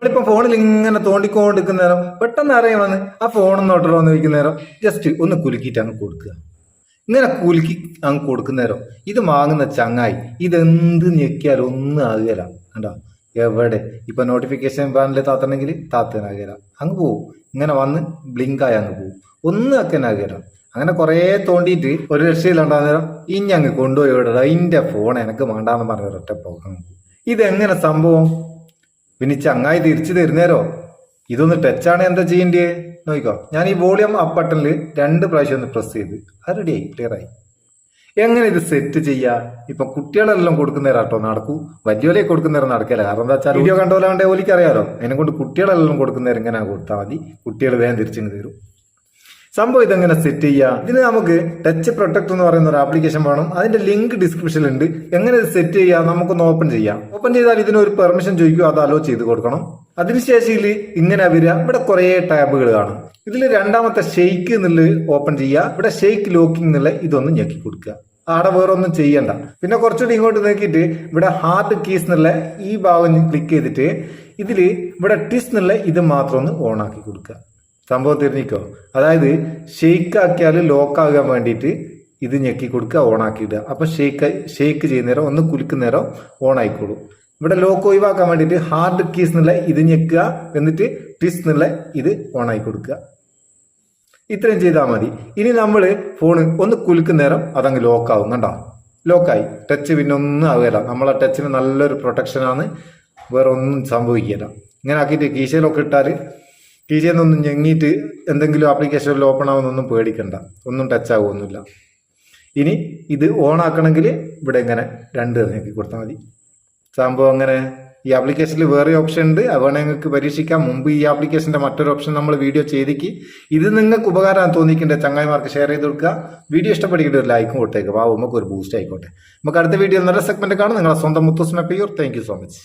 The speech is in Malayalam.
ഇപ്പൊ ഫോണിൽ ഇങ്ങനെ തോണ്ടിക്കൊണ്ടിരിക്കുന്ന നേരം പെട്ടെന്ന് അറിയണമെന്ന് ആ ഫോണൊന്നോട്ടല്ലോ എന്ന് വയ്ക്കുന്ന നേരം ജസ്റ്റ് ഒന്ന് കുലുക്കിയിട്ട് അങ്ങ് കൊടുക്കുക. ഇങ്ങനെ കുലുക്കി അങ്ങ് കൊടുക്കുന്ന നേരം ഇത് വാങ്ങുന്ന ചങ്ങായി ഇതെന്ത് ഞെക്കിയാലും ഒന്നും ആകുകയില്ല. കണ്ടോ എവിടെ ഇപ്പൊ നോട്ടിഫിക്കേഷൻ പാനലിൽ താത്തണമെങ്കിൽ താത്തനാകുകയില്ല, അങ്ങ് പോവും. ഇങ്ങനെ വന്ന് ബ്ലിങ്കായി അങ്ങ് പോവും, ഒന്നും ആക്കാനാകുകയില്ല. അങ്ങനെ കുറെ തോണ്ടിയിട്ട് ഒരു രക്ഷയിലുണ്ടാകുന്ന നേരം ഇനി അങ്ങ് കൊണ്ടുപോയി വിടണം. അതിന്റെ ഫോൺ എനിക്ക് വേണ്ടാന്ന് പറഞ്ഞ ഒരൊറ്റ പോകാൻ. ഇതെങ്ങനെ സംഭവം? പിന്നെ ചങ്ങായി തിരിച്ചു തരുന്നേരോ ഇതൊന്ന് ടച്ചാണ് എന്താ ചെയ്യേണ്ടേ നോക്കിക്കോ. ഞാൻ ഈ വോളിയം അപ്പ് ബട്ടണിൽ 2 പ്രാവശ്യം ഒന്ന് പ്രസ് ചെയ്ത് അത് റെഡിയായി, ക്ലിയർ ആയി. എങ്ങനെ ഇത് സെറ്റ് ചെയ്യാ? ഇപ്പൊ കുട്ടികളെല്ലാം കൊടുക്കുന്നേരാട്ടോ നടക്കൂ, വലിയോലെ കൊടുക്കുന്നേരം നടക്കില്ല. കാരണം എന്താ വെച്ചാൽ വീഡിയോ കണ്ടോലാണ്ടേ ഓലിക്ക് അറിയാലോ. അതിനെ കൊണ്ട് കുട്ടികളെല്ലാം കൊടുക്കുന്നേരം ഇങ്ങനെ കൊടുത്താൽ മതി, കുട്ടികൾ വേഗം തിരിച്ചു തരും. സംഭവം ഇതെങ്ങനെ സെറ്റ് ചെയ്യുക? ഇതിന് നമുക്ക് ടച്ച് പ്രൊട്ടക്ട് എന്ന് പറയുന്ന ഒരു ആപ്ലിക്കേഷൻ വേണം. അതിന്റെ ലിങ്ക് ഡിസ്ക്രിപ്ഷനിൽ ഉണ്ട്. എങ്ങനെ ഇത് സെറ്റ് ചെയ്യാം നമുക്കൊന്ന് ഓപ്പൺ ചെയ്യാം. ഓപ്പൺ ചെയ്താൽ ഇതിനൊരു പെർമിഷൻ ചോദിക്കും, അത് അലോ ചെയ്ത് കൊടുക്കണം. അതിനുശേഷം ഇങ്ങനെ വരിക, ഇവിടെ കുറെ ടാബുകൾ കാണും. ഇതിൽ രണ്ടാമത്തെ ഷെയ്ക്ക് എന്നുള്ളത് ഓപ്പൺ ചെയ്യുക. ഇവിടെ ഷെയ്ക്ക് ലോക്കിംഗ് എന്നുള്ള ഇതൊന്ന് ഞെക്കി കൊടുക്കുക. ആടെ വേറെ ഒന്നും ചെയ്യണ്ട. പിന്നെ കുറച്ചുകൂടി ഇങ്ങോട്ട് നോക്കിയിട്ട് ഇവിടെ ഹാർഡ് കീസ് എന്നുള്ള ഈ ഭാഗം ക്ലിക്ക് ചെയ്തിട്ട് ഇതില് ഇവിടെ ടിസ് എന്നുള്ള ഇത് മാത്രം ഒന്ന് ഓൺ ആക്കി കൊടുക്കുക. സംഭവം തിരിഞ്ഞിക്കോ. അതായത് ഷെയ്ക്ക് ആക്കിയാൽ ലോക്ക് ആകാൻ വേണ്ടിയിട്ട് ഇത് ഞെക്കി കൊടുക്കുക, ഓൺ ആക്കിയിടുക. അപ്പൊ ഷെയ്ക്ക് ചെയ്യുന്നേരം ഒന്ന് കുലുക്കുന്നേരം ഓൺ ആയിക്കോളും. ഇവിടെ ലോക്ക് ഒഴിവാക്കാൻ വേണ്ടിയിട്ട് ഹാർഡ് കീസ് എന്നുള്ള ഇത് ഞെക്കുക, എന്നിട്ട് ടിസ് എന്നുള്ള ഇത് ഓൺ ആയി കൊടുക്കുക. ഇത്രയും ചെയ്താൽ മതി. ഇനി നമ്മൾ ഫോൺ ഒന്ന് കുലുക്കുന്നേരം അതങ്ങ് ലോക്കാവും. കണ്ടോ, ലോക്കായി. ടച്ച് പിന്നെ ഒന്നും ആവുകയില്ല. നമ്മളെ ടച്ചിന് നല്ലൊരു പ്രൊട്ടക്ഷനാണ്, വേറെ ഒന്നും സംഭവിക്കില്ല. ഇങ്ങനെ ആക്കിയിട്ട് കീശയിലൊക്കെ ഇട്ടാൽ കീശയിൽ നിന്നൊന്നും ഞെങ്ങിയിട്ട് എന്തെങ്കിലും ആപ്ലിക്കേഷനിൽ ഓപ്പൺ ആവുന്നൊന്നും പേടിക്കണ്ട, ഒന്നും ടച്ച് ആവുമൊന്നുമില്ല. ഇനി ഇത് ഓൺ ആക്കണമെങ്കിൽ ഇവിടെ ഇങ്ങനെ 2 ഞെക്കി കൊടുത്താൽ മതി. സംഭവം അങ്ങനെ. ഈ ആപ്ലിക്കേഷനിൽ വേറെ ഓപ്ഷൻ ഉണ്ട്, അത് വേണമെങ്കിൽ നിങ്ങൾക്ക് പരീക്ഷിക്കാം. മുമ്പ് ഈ ആപ്ലിക്കേഷന്റെ മറ്റൊരു ഓപ്ഷൻ നമ്മൾ വീഡിയോ ചെയ്തേക്ക്. ഇത് നിങ്ങൾക്ക് ഉപകാരം തോന്നിക്കേണ്ട ചങ്ങായിമാർക്ക് ഷെയർ ചെയ്ത് കൊടുക്കുക. വീഡിയോ ഇഷ്ടപ്പെട്ടിട്ട് ഒരു ലൈക്കും കൊടുത്തേക്ക്. നമുക്ക് ഒരു ബൂസ്റ്റ് ആയിക്കോട്ടെ. നമുക്ക് അടുത്ത വീഡിയോ നല്ല സെഗ്മെന്റ് കാണാം. നിങ്ങളെ സ്വന്തം Muthoos Meppayur. Thank you so much.